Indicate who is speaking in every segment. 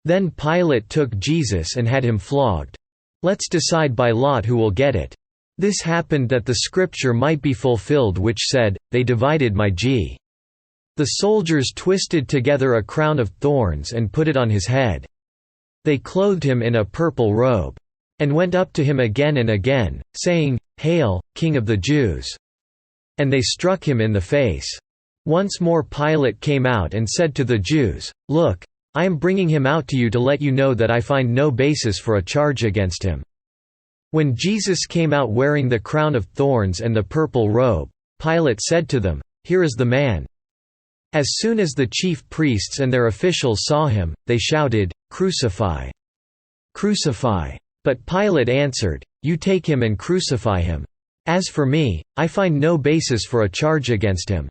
Speaker 1: Then Pilate took Jesus and had him flogged. Let's decide by lot who will get it. This happened that the scripture might be fulfilled which said, they divided my g. The soldiers twisted together a crown of thorns and put it on his head. They clothed him in a purple robe. And went up to him again and again, saying, Hail, King of the Jews! And they struck him in the face. Once more Pilate came out and said to the Jews, Look, I am bringing him out to you to let you know that I find no basis for a charge against him. When Jesus came out wearing the crown of thorns and the purple robe, Pilate said to them, Here is the man. As soon as the chief priests and their officials saw him, they shouted, Crucify! Crucify! But Pilate answered, You take him and crucify him. As for me, I find no basis for a charge against him.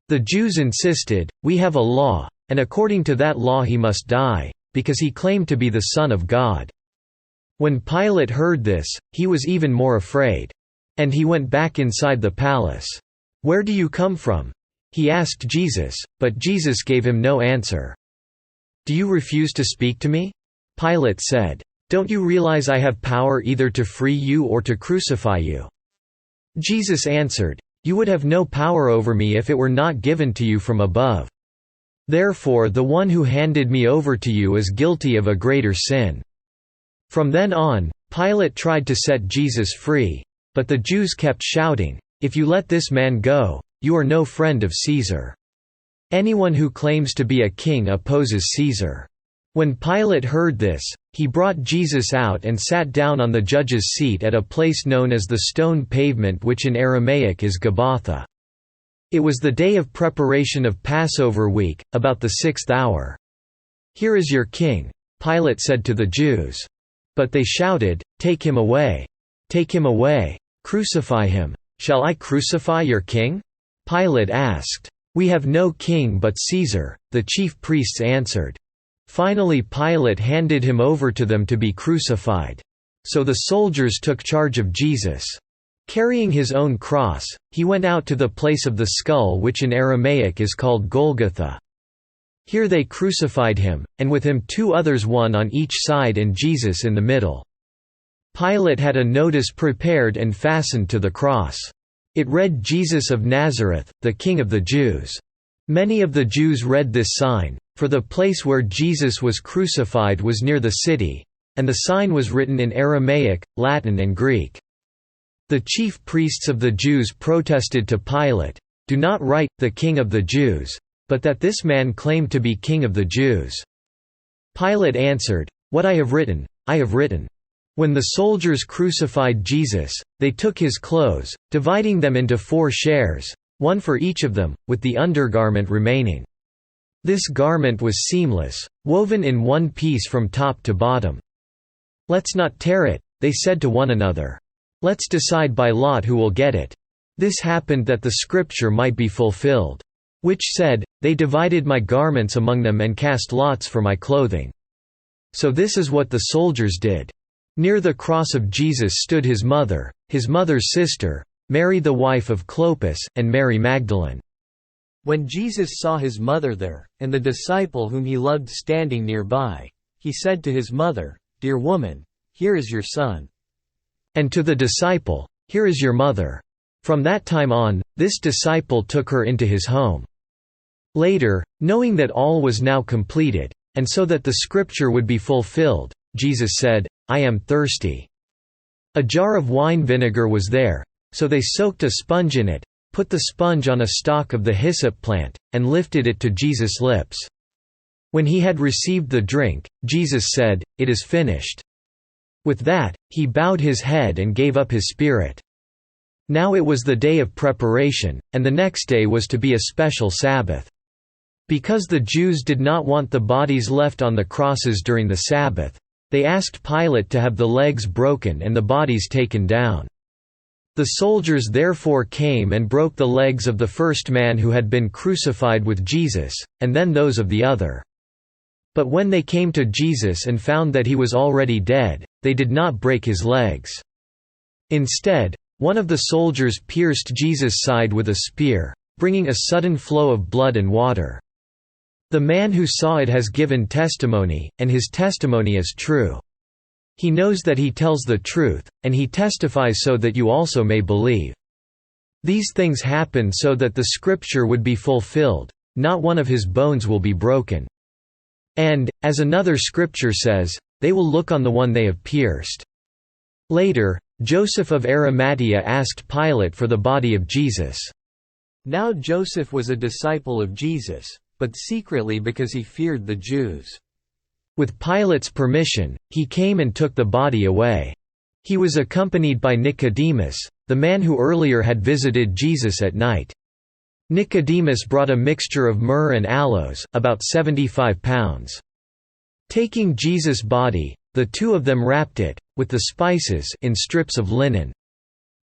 Speaker 1: The Jews insisted, We have a law, and according to that law he must die, because he claimed to be the Son of God. When Pilate heard this, he was even more afraid. And he went back inside the palace. Where do you come from? He asked Jesus, but Jesus gave him no answer. Do you refuse to speak to me? Pilate said. Don't you realize I have power either to free you or to crucify you? Jesus answered, You would have no power over me if it were not given to you from above. Therefore the one who handed me over to you is guilty of a greater sin. From then on, Pilate tried to set Jesus free, but the Jews kept shouting, If you let this man go, you are no friend of Caesar. Anyone who claims to be a king opposes Caesar. When Pilate heard this, he brought Jesus out and sat down on the judge's seat at a place known as the stone pavement, which in Aramaic is Gabbatha. It was the day of preparation of Passover week, about the 6th hour. Here is your king, Pilate said to the Jews. But they shouted, Take him away! Take him away! Crucify him! Shall I crucify your king? Pilate asked. We have no king but Caesar, the chief priests answered. Finally Pilate handed him over to them to be crucified. So the soldiers took charge of Jesus. Carrying his own cross, he went out to the place of the skull, which in Aramaic is called Golgotha. Here they crucified him, and with him 2 others, one on each side and Jesus in the middle. Pilate had a notice prepared and fastened to the cross. It read, Jesus of Nazareth, the King of the Jews. Many of the Jews read this sign, for the place where Jesus was crucified was near the city, and the sign was written in Aramaic, Latin and Greek. The chief priests of the Jews protested to Pilate, Do not write, the King of the Jews, but that this man claimed to be King of the Jews. Pilate answered, What I have written, I have written. When the soldiers crucified Jesus, they took his clothes, dividing them into 4 shares, one for each of them, with the undergarment remaining. This garment was seamless, woven in one piece from top to bottom. Let's not tear it, they said to one another. Let's decide by lot who will get it. This happened that the scripture might be fulfilled, which said, They divided my garments among them and cast lots for my clothing. So this is what the soldiers did. Near the cross of Jesus stood his mother's sister, Mary the wife of Clopas, and Mary Magdalene. When Jesus saw his mother there, and the disciple whom he loved standing nearby, he said to his mother, Dear woman, here is your son. And to the disciple, Here is your mother. From that time on, this disciple took her into his home. Later, knowing that all was now completed, and so that the scripture would be fulfilled, Jesus said, I am thirsty. A jar of wine vinegar was there, so they soaked a sponge in it, put the sponge on a stalk of the hyssop plant, and lifted it to Jesus' lips. When he had received the drink, Jesus said, It is finished. With that, he bowed his head and gave up his spirit. Now it was the day of preparation, and the next day was to be a special Sabbath. Because the Jews did not want the bodies left on the crosses during the Sabbath, they asked Pilate to have the legs broken and the bodies taken down. The soldiers therefore came and broke the legs of the first man who had been crucified with Jesus, and then those of the other. But when they came to Jesus and found that he was already dead, they did not break his legs. Instead, one of the soldiers pierced Jesus' side with a spear, bringing a sudden flow of blood and water. The man who saw it has given testimony, and his testimony is true. He knows that he tells the truth, and he testifies so that you also may believe. These things happen so that the scripture would be fulfilled, not one of his bones will be broken. And, as another scripture says, they will look on the one they have pierced. Later, Joseph of Arimathea asked Pilate for the body of Jesus. Now Joseph was a disciple of Jesus, but secretly because he feared the Jews. With Pilate's permission, he came and took the body away. He was accompanied by Nicodemus, the man who earlier had visited Jesus at night. Nicodemus brought a mixture of myrrh and aloes, about 75 pounds. Taking Jesus' body, the two of them wrapped it, with the spices, in strips of linen.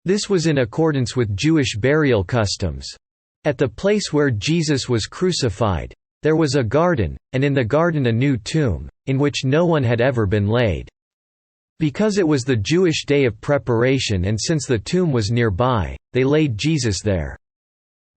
Speaker 1: This was in accordance with Jewish burial customs. At the place where Jesus was crucified, there was a garden, and in the garden a new tomb, in which no one had ever been laid. Because it was the Jewish day of preparation and since the tomb was nearby, they laid Jesus there.